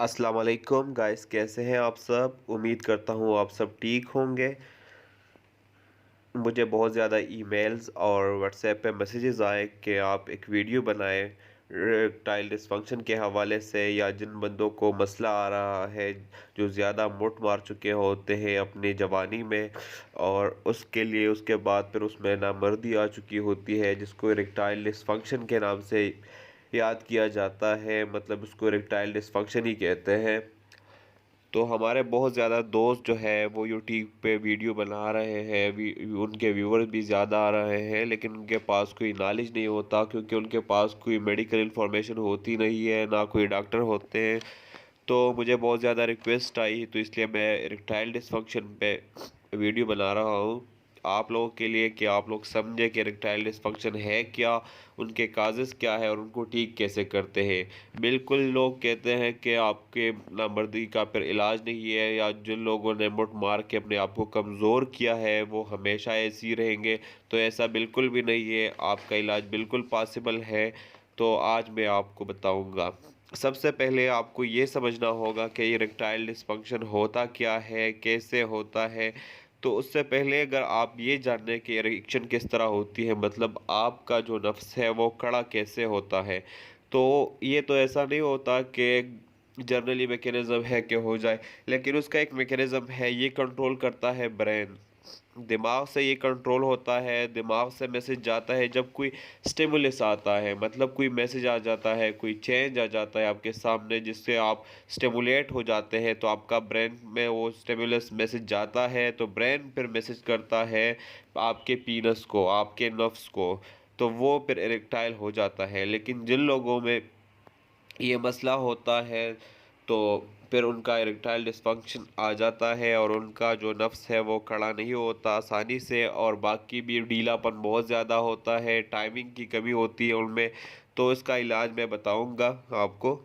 अस्सलाम वालेकुम गाइस, कैसे हैं आप सब? उम्मीद करता हूँ आप सब ठीक होंगे। मुझे बहुत ज़्यादा ईमेल्स और व्हाट्सएप पे मैसेजेस आए कि आप एक वीडियो बनाएं इरेक्टाइल डिसफंक्शन के हवाले से, या जिन बंदों को मसला आ रहा है, जो ज़्यादा मुट मार चुके होते हैं अपनी जवानी में, और उसके लिए उसके बाद फिर उसमें नामर्दी आ चुकी होती है, जिसको इरेक्टाइल डिसफंक्शन के नाम से याद किया जाता है। मतलब उसको इरेक्टाइल डिसफंक्शन ही कहते हैं। तो हमारे बहुत ज़्यादा दोस्त जो है वो यूट्यूब पे वीडियो बना रहे हैं, उनके व्यूअर्स भी ज़्यादा आ रहे हैं, लेकिन उनके पास कोई नॉलेज नहीं होता, क्योंकि उनके पास कोई मेडिकल इन्फॉर्मेशन होती नहीं है, ना कोई डॉक्टर होते हैं। तो मुझे बहुत ज़्यादा रिक्वेस्ट आई, तो इसलिए मैं इरेक्टाइल डिसफंक्शन पे वीडियो बना रहा हूँ आप लोगों के लिए, कि आप लोग समझे कि इरेक्टाइल डिसफंक्शन है क्या, उनके काजेज़ क्या है और उनको ठीक कैसे करते हैं। बिल्कुल लोग कहते हैं कि आपके नामर्दी का फिर इलाज नहीं है, या जिन लोगों ने मुट मार के अपने आप को कमज़ोर किया है वो हमेशा ऐसे ही रहेंगे। तो ऐसा बिल्कुल भी नहीं है, आपका इलाज बिल्कुल पॉसिबल है। तो आज मैं आपको बताऊंगा। सबसे पहले आपको ये समझना होगा कि इरेक्टाइल डिसफंक्शन होता क्या है, कैसे होता है। तो उससे पहले अगर आप ये जान लें कि इरेक्शन किस तरह होती है, मतलब आपका जो नफ्स है वो कड़ा कैसे होता है, तो ये तो ऐसा नहीं होता कि जनरली मैकेनिज्म है कि हो जाए, लेकिन उसका एक मैकेनिज्म है, ये कंट्रोल करता है ब्रेन। दिमाग से ये कंट्रोल होता है, दिमाग से मैसेज जाता है जब कोई स्टिमुलस आता है, मतलब कोई मैसेज आ जाता है, कोई चेंज आ जाता है आपके सामने, जिससे आप स्टिमुलेट हो जाते हैं, तो आपका ब्रेन में वो स्टिमुलस मैसेज जाता है, तो ब्रेन फिर मैसेज करता है आपके पीनस को, आपके नफ्स को, तो वो फिर इरेक्टाइल हो जाता है। लेकिन जिन लोगों में ये मसला होता है, तो फिर उनका इरेक्टाइल डिसफंक्शन आ जाता है, और उनका जो नफ्स है वो खड़ा नहीं होता आसानी से, और बाकी भी ढीलापन बहुत ज़्यादा होता है, टाइमिंग की कमी होती है उनमें। तो इसका इलाज मैं बताऊंगा आपको।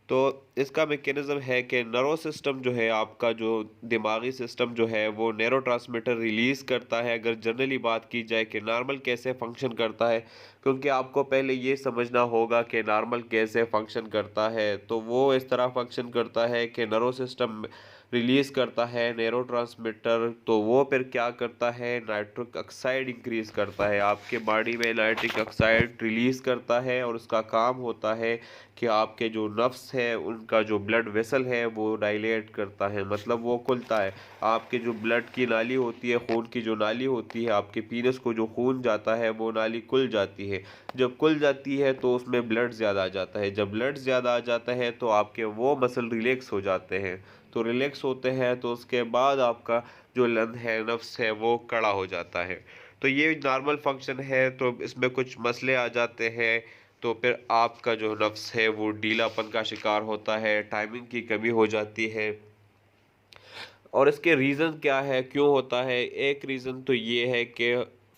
तो इसका मैकेनिज़्म है कि नर्वस सिस्टम जो है आपका, जो दिमागी सिस्टम जो है वो न्यूरोट्रांसमीटर रिलीज़ करता है। अगर जनरली बात की जाए कि नॉर्मल कैसे फंक्शन करता है, क्योंकि आपको पहले ये समझना होगा कि नॉर्मल कैसे फंक्शन करता है। तो वो इस तरह फंक्शन करता है कि नर्वस सिस्टम रिलीज़ करता है न्यूरोट्रांसमीटर, तो वो फिर क्या करता है, नाइट्रिक ऑक्साइड इंक्रीज़ करता है आपके बॉडी में, नाइट्रिक ऑक्साइड रिलीज़ करता है, और उसका काम होता है कि आपके जो नर्व्स है उनका जो ब्लड वेसल है वो डायलेट करता है, मतलब वो खुलता है। आपके जो ब्लड की नाली होती है, खून की जो नाली होती है, आपके पीनस को जो खून जाता है वो नाली खुल जाती है। जब खुल जाती है तो उसमें ब्लड ज़्यादा आ जाता है, जब ब्लड ज़्यादा आ जाता है तो आपके वो मसल रिलैक्स हो जाते हैं। तो रिलैक्स होते हैं तो उसके बाद आपका जो लन है, नफ्स है, वो कड़ा हो जाता है। तो ये नॉर्मल फंक्शन है। तो इसमें कुछ मसले आ जाते हैं, तो फिर आपका जो नफ्स है वो ढीलापन का शिकार होता है, टाइमिंग की कमी हो जाती है। और इसके रीज़न क्या है, क्यों होता है? एक रीज़न तो ये है कि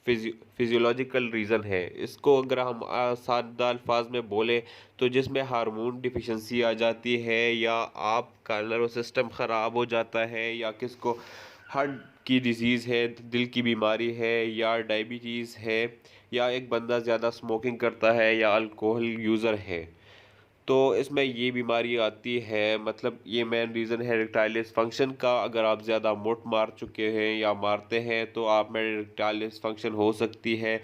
फिजियोलॉजिकल रीज़न है। इसको अगर हम सादा अल्फाज में बोले, तो जिसमें हार्मोन डिफिशिएंसी आ जाती है, या आपका नर्वस सिस्टम ख़राब हो जाता है, या किसको हार्ट की डिजीज़ है, दिल की बीमारी है, या डायबिटीज़ है, या एक बंदा ज़्यादा स्मोकिंग करता है, या अल्कोहल यूज़र है, तो इसमें ये बीमारी आती है। मतलब ये मेन रीज़न है इरेक्टाइल डिसफंक्शन का। अगर आप ज़्यादा मोट मार चुके हैं या मारते हैं, तो आप में इरेक्टाइल डिसफंक्शन हो सकती है।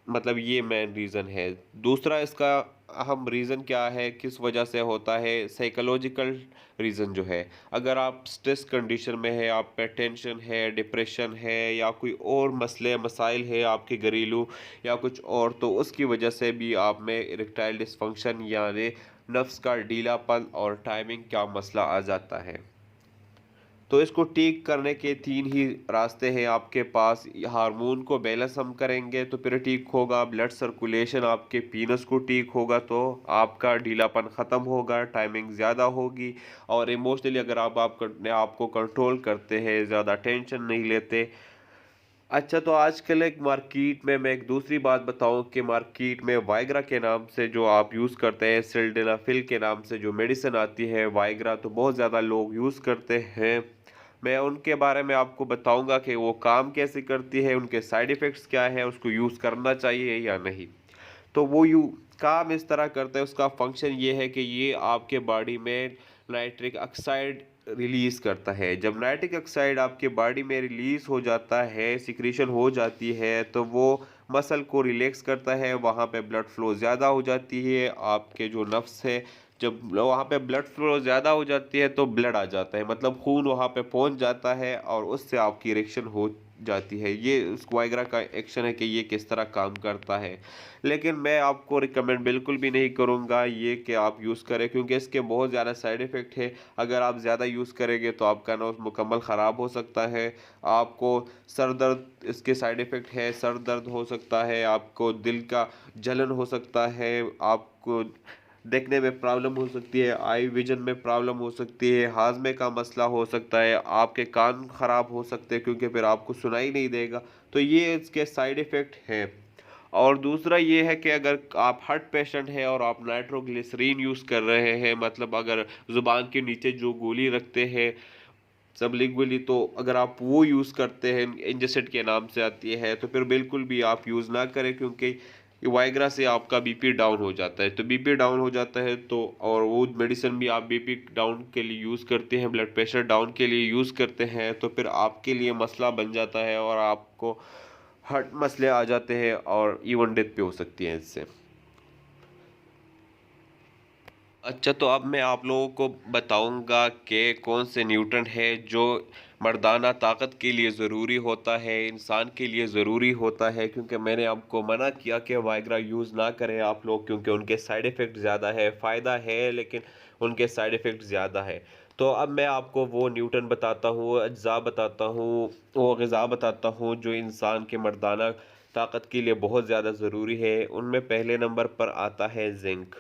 मतलब ये मेन रीज़न है। दूसरा इसका अहम रीज़न क्या है, किस वजह से होता है? साइकोलॉजिकल रीज़न जो है, अगर आप स्ट्रेस कंडीशन में है, आप पे टेंशन है, डिप्रेशन है, या कोई और मसले मसाइल है आपके घरेलू, या कुछ और, तो उसकी वजह से भी आप में इरेक्टाइल डिसफंक्शन यानी नफ्स का ढीलापन और टाइमिंग का मसला आ जाता है। तो इसको ठीक करने के 3 ही रास्ते हैं आपके पास। हार्मोन को बैलेंस हम करेंगे तो फिर ठीक होगा, ब्लड सर्कुलेशन आपके पीनस को ठीक होगा तो आपका ढीलापन ख़त्म होगा, टाइमिंग ज़्यादा होगी, और इमोशनली अगर आप अपने आप को कंट्रोल करते हैं, ज़्यादा टेंशन नहीं लेते। अच्छा, तो आजकल एक मार्केट में मैं एक दूसरी बात बताऊं कि मार्केट में वाइग्रा के नाम से जो आप यूज़ करते हैं, सिल्डेनाफिल के नाम से जो मेडिसिन आती है वाइग्रा, तो बहुत ज़्यादा लोग यूज़ करते हैं। मैं उनके बारे में आपको बताऊंगा कि वो काम कैसे करती है, उनके साइड इफ़ेक्ट्स क्या है, उसको यूज़ करना चाहिए या नहीं। तो वो काम इस तरह करता है, उसका फंक्शन ये है कि ये आपके बॉडी में नाइट्रिक ऑक्साइड रिलीज़ करता है। जब नाइट्रिक ऑक्साइड आपके बॉडी में रिलीज़ हो जाता है, सिक्रीशन हो जाती है, तो वो मसल को रिलैक्स करता है, वहाँ पे ब्लड फ्लो ज़्यादा हो जाती है। आपके जो नर्व्स है, जब वहाँ पे ब्लड फ्लो ज़्यादा हो जाती है तो ब्लड आ जाता है, मतलब खून वहाँ पे पहुँच जाता है और उससे आपकी इरेक्शन हो जाती है। ये उस वाइग्रा का एक्शन है कि ये किस तरह काम करता है। लेकिन मैं आपको रिकमेंड बिल्कुल भी नहीं करूँगा ये कि आप यूज़ करें, क्योंकि इसके बहुत ज़्यादा साइड इफ़ेक्ट है। अगर आप ज़्यादा यूज़ करेंगे तो आपका नोज़ मुकम्मल ख़राब हो सकता है। आपको सर दर्द इसके साइड इफ़ेक्ट है, सर दर्द हो सकता है, आपको दिल का जलन हो सकता है, आपको देखने में प्रॉब्लम हो सकती है, आई विज़न में प्रॉब्लम हो सकती है, हाज़मे का मसला हो सकता है, आपके कान ख़राब हो सकते हैं क्योंकि फिर आपको सुनाई नहीं देगा। तो ये इसके साइड इफ़ेक्ट हैं। और दूसरा ये है कि अगर आप हार्ट पेशेंट हैं और आप नाइट्रोग्लिसरीन यूज़ कर रहे हैं, मतलब अगर ज़ुबान के नीचे जो गोली रखते हैं सबलिंगुअली, तो अगर आप वो यूज़ करते हैं, एंजासिड के नाम से आती है, तो फिर बिल्कुल भी आप यूज़ ना करें, क्योंकि वाइग्रा से आपका बीपी डाउन हो जाता है। तो बीपी डाउन हो जाता है तो, और वो मेडिसिन भी आप बीपी डाउन के लिए यूज़ करते हैं, ब्लड प्रेशर डाउन के लिए यूज़ करते हैं, तो फिर आपके लिए मसला बन जाता है और आपको हार्ट मसले आ जाते हैं और इवन डेथ भी हो सकती है इससे। अच्छा, तो अब मैं आप लोगों को बताऊंगा कि कौन से न्यूट्रन है जो मर्दाना ताकत के लिए ज़रूरी होता है, इंसान के लिए ज़रूरी होता है, क्योंकि मैंने आपको मना किया कि वाइग्रा यूज़ ना करें आप लोग, क्योंकि उनके साइड इफ़ेक्ट ज़्यादा है। फ़ायदा है लेकिन उनके साइड इफ़ेक्ट ज़्यादा है। तो अब मैं आपको वो न्यूट्रन बताता हूँ, अज्जा बताता हूँ, वो ग़िज़ा बताता हूँ जो इंसान के मर्दाना ताकत के लिए बहुत ज़्यादा ज़रूरी है। उनमें पहले नंबर पर आता है ज़िंक।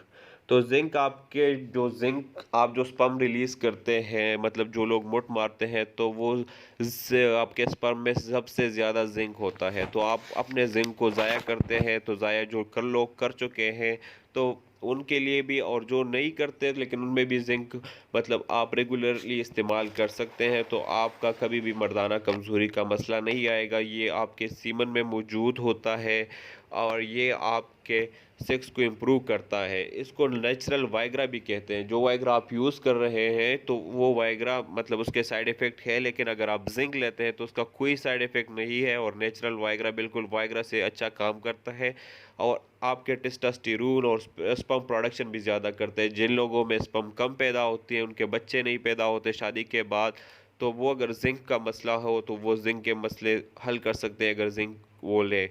तो ज़िंक आपके जो ज़िंक आप जो स्पर्म रिलीज़ करते हैं, मतलब जो लोग मुट मारते हैं, तो वो ज़ आपके स्पर्म में सबसे ज़्यादा ज़िंक होता है। तो आप अपने ज़िंक को ज़ाया करते हैं, तो ज़ाया जो कर लोग कर चुके हैं, तो उनके लिए भी, और जो नहीं करते लेकिन उनमें भी ज़िंक मतलब आप रेगुलरली इस्तेमाल कर सकते हैं, तो आपका कभी भी मर्दाना कमज़ोरी का मसला नहीं आएगा। ये आपके सीमन में मौजूद होता है और ये आपके सेक्स को इम्प्रूव करता है। इसको नेचुरल वाइग्रा भी कहते हैं। जो वाइग्रा आप यूज़ कर रहे हैं तो वो वाइग्रा मतलब उसके साइड इफ़ेक्ट है, लेकिन अगर आप ज़िंक लेते हैं तो उसका कोई साइड इफ़ेक्ट नहीं है और नेचुरल वाइग्रा बिल्कुल वाइग्रा से अच्छा काम करता है और आपके टेस्टोस्टेरोन और स्पर्म प्रोडक्शन भी ज़्यादा करते हैं। जिन लोगों में स्पर्म कम पैदा होती है, उनके बच्चे नहीं पैदा होते शादी के बाद, तो वो अगर ज़िंक का मसला हो तो वो ज़िंक के मसले हल कर सकते हैं अगर ज़िंक वो लें।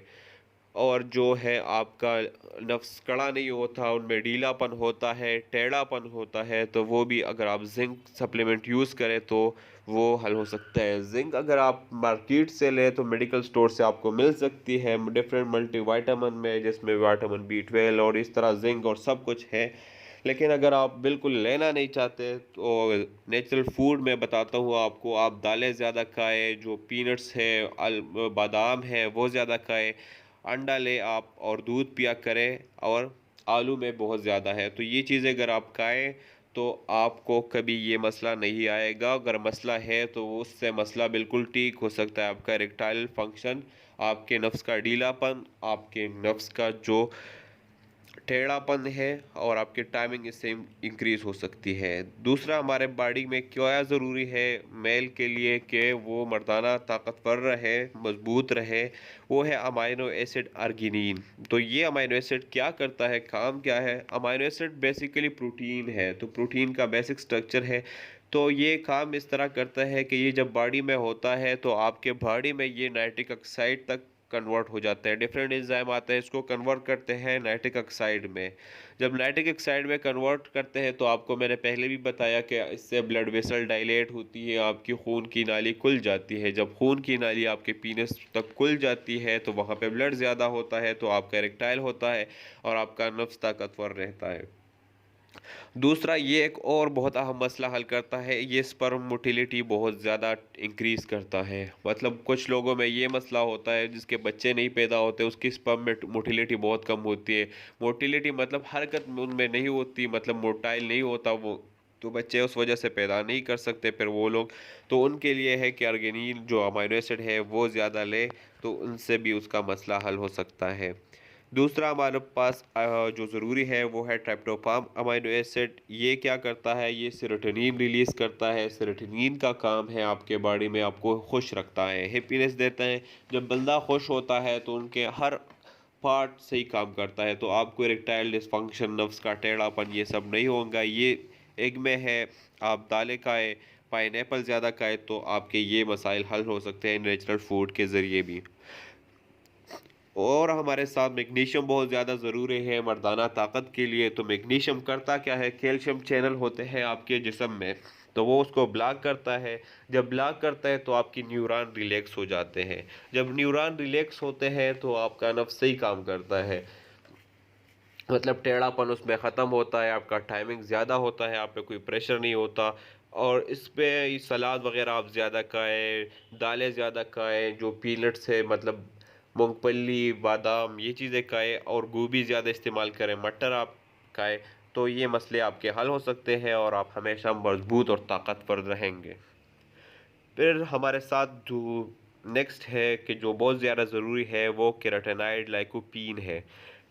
और जो है आपका नफ़्स कड़ा नहीं होता, उनमें ढीलापन होता है, टेढ़ापन होता है, तो वो भी अगर आप ज़िंक सप्लीमेंट यूज़ करें तो वो हल हो सकता है। ज़िंक अगर आप मार्केट से लें तो मेडिकल स्टोर से आपको मिल सकती है डिफरेंट मल्टीविटामिन में, जिसमें विटामिन बी 12 और इस तरह ज़िंक और सब कुछ है। लेकिन अगर आप बिल्कुल लेना नहीं चाहते तो नेचुरल फूड मैं बताता हूँ आपको, आप दालें ज़्यादा खाएँ, जो पीनट्स है, बादाम है, वो ज़्यादा खाएँ, अंडा लें आप और दूध पिया करें, और आलू में बहुत ज़्यादा है। तो ये चीज़ें अगर आप खाएँ तो आपको कभी ये मसला नहीं आएगा। अगर मसला है तो उससे मसला बिल्कुल ठीक हो सकता है। आपका इरेक्टाइल फंक्शन, आपके नफ्स का ढीलापन, आपके नफ्स का जो टेढ़ापन है और आपकी टाइमिंग इससे इंक्रीज हो सकती है। दूसरा, हमारे बॉडी में क्या ज़रूरी है मेल के लिए कि वो मर्दाना ताकतवर रहे, मजबूत रहे, वो है अमाइनो एसिड अर्गिनिन। तो ये अमाइनो एसिड क्या करता है, काम क्या है? अमाइनो एसिड बेसिकली प्रोटीन है, तो प्रोटीन का बेसिक स्ट्रक्चर है। तो ये काम इस तरह करता है कि ये जब बॉडी में होता है तो आपके बॉडी में ये नाइट्रिक ऑक्साइड तक कन्वर्ट हो जाते हैं। डिफरेंट एंजाइम आते हैं, इसको कन्वर्ट करते हैं नाइट्रिक ऑक्साइड में। जब नाइट्रिक ऑक्साइड में कन्वर्ट करते हैं तो आपको मैंने पहले भी बताया कि इससे ब्लड वेसल डायलेट होती है, आपकी खून की नाली खुल जाती है। जब खून की नाली आपके पीनस तक खुल जाती है तो वहाँ पे ब्लड ज़्यादा होता है, तो आपका इरेक्टाइल होता है और आपका नफ्स ताकतवर रहता है। दूसरा, ये एक और बहुत अहम मसला हल करता है, ये स्पर्म मोटिलिटी बहुत ज़्यादा इंक्रीज़ करता है। मतलब कुछ लोगों में ये मसला होता है जिसके बच्चे नहीं पैदा होते, उसकी स्पर्म में मोटिलिटी बहुत कम होती है। मोटिलिटी मतलब हरकत उनमें नहीं होती, मतलब मोटाइल नहीं होता वो, तो बच्चे उस वजह से पैदा नहीं कर सकते फिर वो लोग। तो उनके लिए है कि अर्गिनिन जो अमाइनो एसिड है वो ज़्यादा ले, तो उनसे भी उसका मसला हल हो सकता है। दूसरा हमारे पास जो ज़रूरी है वो है ट्रिप्टोफान अमीनो एसिड। ये क्या करता है, ये सेरोटोनिन रिलीज़ करता है। सेरोटोनिन का काम है आपके बॉडी में आपको खुश रखता है, हैप्पीनेस देता है। जब बंदा खुश होता है तो उनके हर पार्ट सही काम करता है, तो आपको इरेक्टाइल डिसफंक्शन, नफ्स का टेढ़ापन, ये सब नहीं होगा। ये एग में है। आप दालें खाएं, पाइनएप्पल ज़्यादा खाएं तो आपके ये मसाइल हल हो सकते हैं नेचुरल फूड के ज़रिए भी। और हमारे साथ मैग्नीशियम बहुत ज़्यादा ज़रूरी है मर्दाना ताकत के लिए। तो मैग्नीशियम करता क्या है, कैल्शियम चैनल होते हैं आपके जिस्म में, तो वो उसको ब्लॉक करता है। जब ब्लॉक करता है तो आपकी न्यूरॉन रिलैक्स हो जाते हैं। जब न्यूरॉन रिलैक्स होते हैं तो आपका नफ्स सही काम करता है, मतलब टेढ़ापन उसमें ख़त्म होता है, आपका टाइमिंग ज़्यादा होता है, आप पे कोई प्रेशर नहीं होता। और इस पे सलाद वगैरह आप ज़्यादा खाएँ, दालें ज़्यादा खाएँ, जो पीनट्स है मतलब मूँगफली, बादाम, ये चीज़ें खाएँ और गोभी ज़्यादा इस्तेमाल करें, मटर आप खाएँ, तो ये मसले आपके हल हो सकते हैं और आप हमेशा मज़बूत और ताकतवर रहेंगे। फिर हमारे साथ जो नेक्स्ट है कि जो बहुत ज़्यादा ज़रूरी है वो केराटिनॉइड लाइकोपीन है।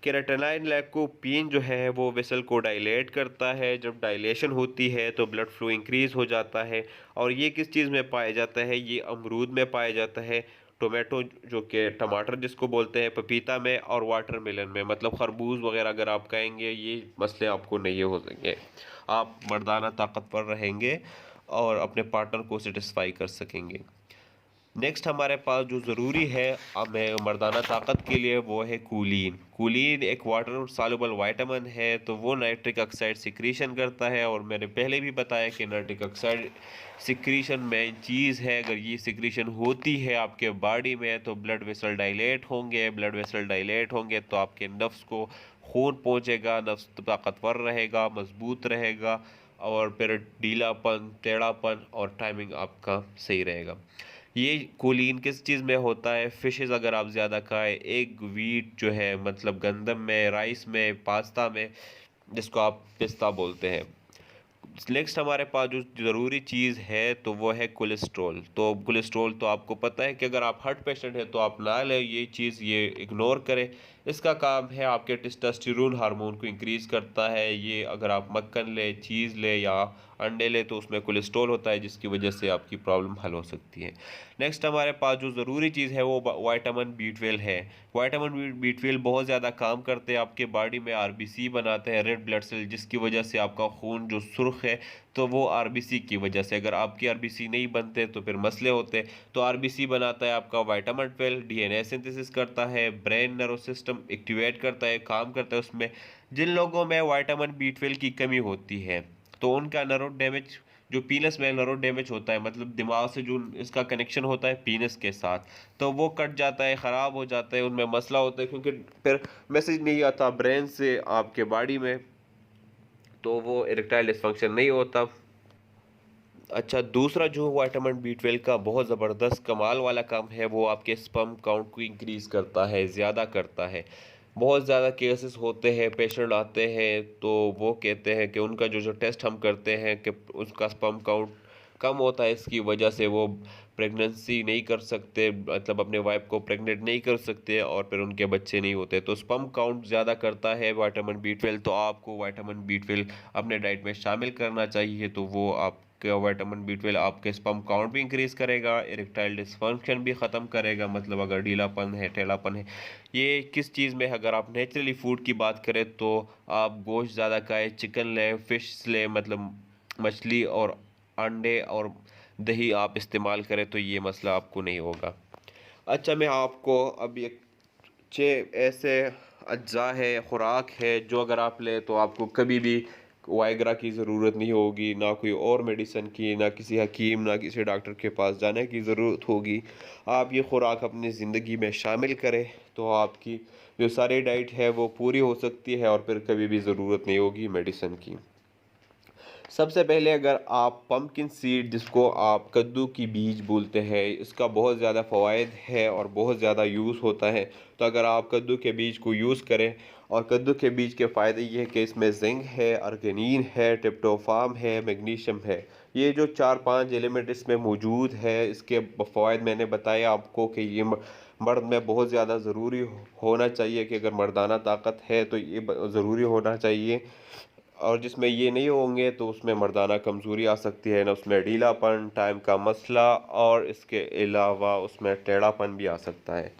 केराटिनॉइड लाइकोपीन जो है वो वेसल को डायलेट करता है। जब डायलेशन होती है तो ब्लड फ्लो इंक्रीज़ हो जाता है। और ये किस चीज़ में पाया जाता है, ये अमरूद में पाया जाता है, टोमेटो जो कि टमाटर जिसको बोलते हैं, पपीता में और वाटरमेलन में, मतलब खरबूज वगैरह अगर आप खाएंगे ये मसले आपको नहीं हो सकेंगे। आप मर्दाना ताकतवर रहेंगे और अपने पार्टनर को सेटिस्फाई कर सकेंगे। नेक्स्ट हमारे पास जो ज़रूरी है हमें मर्दाना ताकत के लिए वो है कूलीन। कूलीन एक वाटर सॉल्युबल विटामिन है, तो वो नाइट्रिक ऑक्साइड सिक्रीशन करता है। और मैंने पहले भी बताया कि नाइट्रिक ऑक्साइड सिक्रीशन मेन चीज़ है। अगर ये सिक्रीशन होती है आपके बॉडी में तो ब्लड वेसल डायलेट होंगे। ब्लड वेसल डायलेट होंगे तो आपके नफ्स को खून पहुंचेगा, नफ्स ताकतवर रहेगा, मजबूत रहेगा और फिर ढीलापन, टेढ़ापन और टाइमिंग आपका सही रहेगा। ये कोलीन किस चीज़ में होता है, फिशेज़ अगर आप ज़्यादा खाएं, एग, व्हीट जो है मतलब गंदम में, राइस में, पास्ता में, जिसको आप पिस्ता बोलते हैं। नेक्स्ट हमारे पास जो ज़रूरी चीज़ है तो वो है कोलेस्ट्रॉल। तो कोलेस्ट्रॉल तो आपको पता है कि अगर आप हार्ट पेशेंट हैं तो आप ना लें ये चीज़, ये इग्नोर करें। इसका काम है आपके टेस्टोस्टेरोन हार्मोन को इंक्रीज़ करता है। ये अगर आप मक्खन लें, चीज़ लें या अंडे लें तो उसमें कोलेस्ट्रॉल होता है, जिसकी वजह से आपकी प्रॉब्लम हल हो सकती है। नेक्स्ट हमारे पास जो ज़रूरी चीज़ है वो विटामिन बी 12 है। विटामिन बी 12 बहुत ज़्यादा काम करते हैं आपके बॉडी में, आरबीसी बनाते हैं, रेड ब्लड सेल, जिसकी वजह से आपका खून जो सुर्ख है तो वो आरबीसी की वजह से, अगर आपकी आरबीसी नहीं बनते तो फिर मसले होते। तो आरबीसी बनाता है आपका विटामिन 12, डीएनए सिंथेसिस करता है, ब्रेन नर्व सिस्टम एक्टिवेट करता है, काम करता है उसमें। जिन लोगों में विटामिन बी 12 की कमी होती है तो उनका नर्व डैमेज, जो पीनस में नर्व डैमेज होता है, मतलब दिमाग से जो इसका कनेक्शन होता है पीनस के साथ, तो वो कट जाता है, ख़राब हो जाता है, उनमें मसला होता है क्योंकि फिर मैसेज नहीं आता ब्रेन से आपके बॉडी में, तो वो इरेक्टाइल डिसफंक्शन नहीं होता। अच्छा, दूसरा जो विटामिन बी 12 का बहुत ज़बरदस्त कमाल वाला काम है वो आपके स्पर्म काउंट को इंक्रीज़ करता है, ज़्यादा करता है। बहुत ज़्यादा केसेस होते हैं, पेशेंट आते हैं तो वो कहते हैं कि उनका जो जो टेस्ट हम करते हैं कि उसका स्पर्म काउंट कम होता है, इसकी वजह से वो प्रेगनेंसी नहीं कर सकते, मतलब अपने वाइफ को प्रेग्नेंट नहीं कर सकते और फिर उनके बच्चे नहीं होते। तो स्पर्म काउंट ज़्यादा करता है विटामिन बी 12, तो आपको विटामिन बी 12 अपने डाइट में शामिल करना चाहिए। तो वो आपका विटामिन बी 12 आपके स्पर्म काउंट भी इंक्रीज़ करेगा, इरेक्टाइल डिसफंक्शन भी ख़त्म करेगा, मतलब अगर ढीलापन है, टेढ़ापन है। ये किस चीज़ में, अगर आप नेचुरली फूड की बात करें तो आप गोश्त ज़्यादा खाएं, चिकन लें, फ़िश लें, मतलब मछली और अंडे और दही आप इस्तेमाल करें तो ये मसला आपको नहीं होगा। अच्छा, मैं आपको अब ये 6 ऐसे अज्जा है, खुराक है जो अगर आप लें तो आपको कभी भी वाइग्रा की ज़रूरत नहीं होगी, ना कोई और मेडिसिन की, ना किसी हकीम, ना किसी डॉक्टर के पास जाने की ज़रूरत होगी। आप ये खुराक अपनी ज़िंदगी में शामिल करें तो आपकी जो सारी डाइट है वो पूरी हो सकती है और फिर कभी भी ज़रूरत नहीं होगी मेडिसिन की। सबसे पहले अगर आप पम्पकिन सीड, जिसको आप कद्दू की बीज बोलते हैं, इसका बहुत ज़्यादा फ़वाइद है और बहुत ज़्यादा यूज़ होता है। तो अगर आप कद्दू के बीज को यूज़ करें, और कद्दू के बीज के फ़ायदे ये है कि इसमें जिंक है, अर्गेनिन है, ट्रिप्टोफान है, मैग्नीशियम है। ये जो 4-5 एलिमेंट इसमें मौजूद है, इसके फ़वाइद मैंने बताया आपको कि ये मर्द में बहुत ज़्यादा ज़रूरी होना चाहिए कि अगर मर्दाना ताकत है तो ये ज़रूरी होना चाहिए, और जिसमें ये नहीं होंगे तो उसमें मर्दाना कमज़ोरी आ सकती है, ना उसमें ढीलापन, टाइम का मसला, और इसके अलावा उसमें टेढ़ापन भी आ सकता है।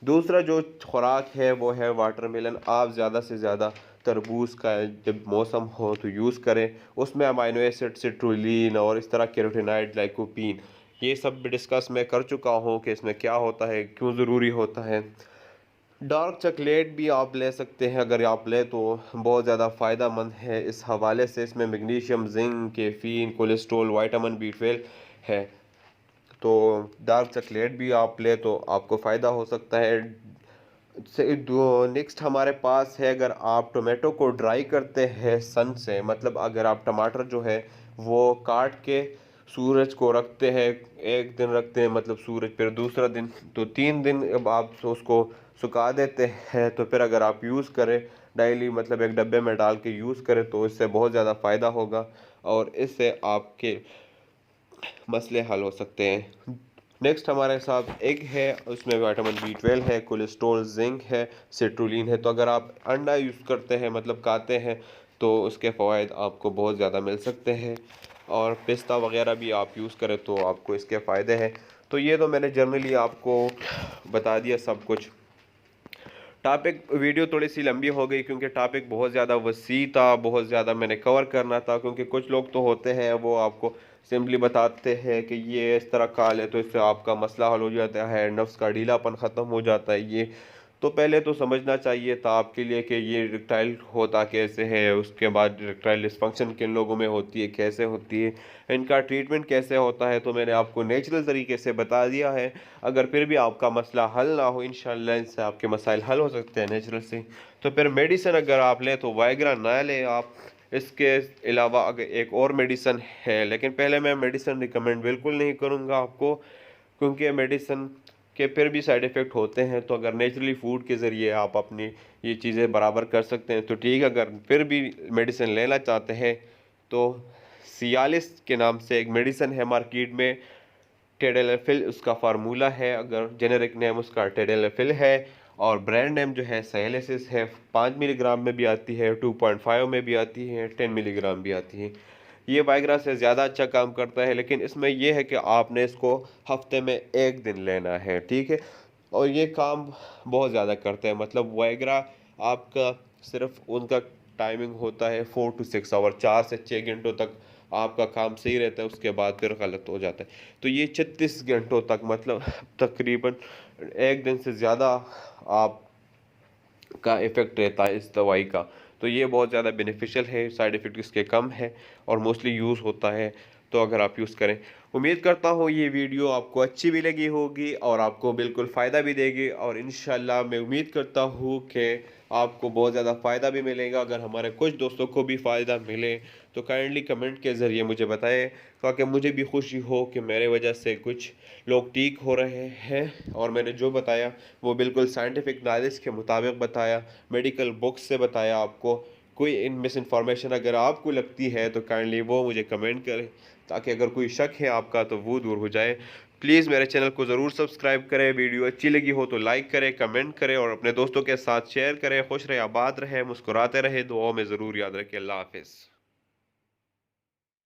दूसरा जो खुराक है वो है वाटरमेलन। आप ज़्यादा से ज़्यादा तरबूज का जब मौसम हो तो यूज़ करें, उसमें अमाइनो एसिड सिट्रुलिन और इस तरह कैरोटीनॉइड, लाइकोपीन, ये सब भी डिस्कस मैं कर चुका हूँ कि इसमें क्या होता है, क्यों ज़रूरी होता है। डार्क चॉकलेट भी आप ले सकते हैं, अगर आप लें तो बहुत ज़्यादा फ़ायदा मंद है इस हवाले से। इसमें magnesium, zinc, caffeine, cholesterol, vitamin B12 है। तो डार्क चॉकलेट भी आप ले तो आपको फ़ायदा हो सकता है। से दो नेक्स्ट हमारे पास है, अगर आप टोमेटो को ड्राई करते हैं सन से, मतलब अगर आप टमाटर जो है वो काट के सूरज को रखते हैं, एक दिन रखते हैं मतलब सूरज, फिर दूसरा दिन, तो 3 दिन अब आप उसको सुखा देते हैं, तो फिर अगर आप यूज़ करें डेली, मतलब एक डब्बे में डाल के यूज़ करें, तो इससे बहुत ज़्यादा फ़ायदा होगा और इससे आपके मसले हल हो सकते हैं। नेक्स्ट हमारे साथ एग है, उसमें विटामिन B12 है, कोलेस्ट्रॉल, जिंक है, सिट्रुलिन है। तो अगर आप अंडा यूज़ करते हैं, मतलब खाते हैं, तो उसके फ़वाद आपको बहुत ज़्यादा मिल सकते हैं, और पिस्ता वगैरह भी आप यूज़ करें तो आपको इसके फ़ायदे हैं। तो ये तो मैंने जनरली आपको बता दिया सब कुछ। टॉपिक वीडियो थोड़ी सी लंबी हो गई क्योंकि टॉपिक बहुत ज़्यादा वसी था, बहुत ज़्यादा मैंने कवर करना था, क्योंकि कुछ लोग तो होते हैं वो आपको सिंपली बताते हैं कि ये इस तरह खा ले तो इससे आपका मसला हल हो जाता है, नफ्स का ढीलापन ख़त्म हो जाता है। ये तो पहले तो समझना चाहिए था आपके लिए कि ये इरेक्टाइल होता कैसे है, उसके बाद इरेक्टाइल डिसफंक्शन किन लोगों में होती है, कैसे होती है, इनका ट्रीटमेंट कैसे होता है, तो मैंने आपको नेचुरल तरीके से बता दिया है। अगर फिर भी आपका मसला हल ना हो, इंशाल्लाह इससे आपके मसाइल हल हो सकते हैं नेचुरल से। तो फिर मेडिसिन अगर आप लें तो वाइग्रा ना लें आप। इसके अलावा अगर एक और मेडिसिन है, लेकिन पहले मैं मेडिसिन रिकमेंड बिल्कुल नहीं करूँगा आपको, क्योंकि मेडिसिन के फिर भी साइड इफ़ेक्ट होते हैं। तो अगर नेचुरली फूड के ज़रिए आप अपनी ये चीज़ें बराबर कर सकते हैं तो ठीक है। अगर फिर भी मेडिसिन लेना चाहते हैं तो सियालिस के नाम से एक मेडिसिन है मार्केट में, टेडेलाफिल उसका फार्मूला है, अगर जेनेरिक नेम उसका टेडेलाफिल है, और ब्रांड नेम जो है साइलेसिस है। 5 मिलीग्राम में भी आती है, 2.5 में भी आती है, 10 मिलीग्राम भी आती है। ये वाइग्रा से ज़्यादा अच्छा काम करता है, लेकिन इसमें यह है कि आपने इसको हफ्ते में 1 दिन लेना है, ठीक है। और ये काम बहुत ज़्यादा करते हैं, मतलब वाइग्रा आपका सिर्फ उनका टाइमिंग होता है 4 to 6 आवर, 4 से 6 घंटों तक आपका काम सही रहता है, उसके बाद फिर गलत हो जाता है। तो ये 36 घंटों तक, मतलब तकरीबन 1 दिन से ज़्यादा आप का इफ़ेक्ट रहता है इस दवाई का। तो ये बहुत ज़्यादा बेनिफिशियल है, साइड इफ़ेक्ट इसके कम है और मोस्टली यूज़ होता है, तो अगर आप यूज़ करें। उम्मीद करता हूँ ये वीडियो आपको अच्छी भी लगी होगी और आपको बिल्कुल फ़ायदा भी देगी, और इंशाल्लाह मैं उम्मीद करता हूँ कि आपको बहुत ज़्यादा फ़ायदा भी मिलेगा। अगर हमारे कुछ दोस्तों को भी फ़ायदा मिले तो काइंडली कमेंट के ज़रिए मुझे बताएं, ताकि मुझे भी खुशी हो कि मेरे वजह से कुछ लोग ठीक हो रहे हैं। और मैंने जो बताया वो बिल्कुल साइंटिफिक नॉलेज के मुताबिक बताया, मेडिकल बुक्स से बताया आपको। कोई इन मिस इन्फॉर्मेशन अगर आपको लगती है तो काइंडली वो मुझे कमेंट करें, ताकि अगर कोई शक है आपका तो वो दूर हो जाए। प्लीज़ मेरे चैनल को ज़रूर सब्सक्राइब करें, वीडियो अच्छी लगी हो तो लाइक करें, कमेंट करें और अपने दोस्तों के साथ शेयर करें। खुश रहे, आबाद रहे, मुस्कुराते रहे, दुआओं में ज़रूर याद रखें। अल्लाह हाफ़िज़।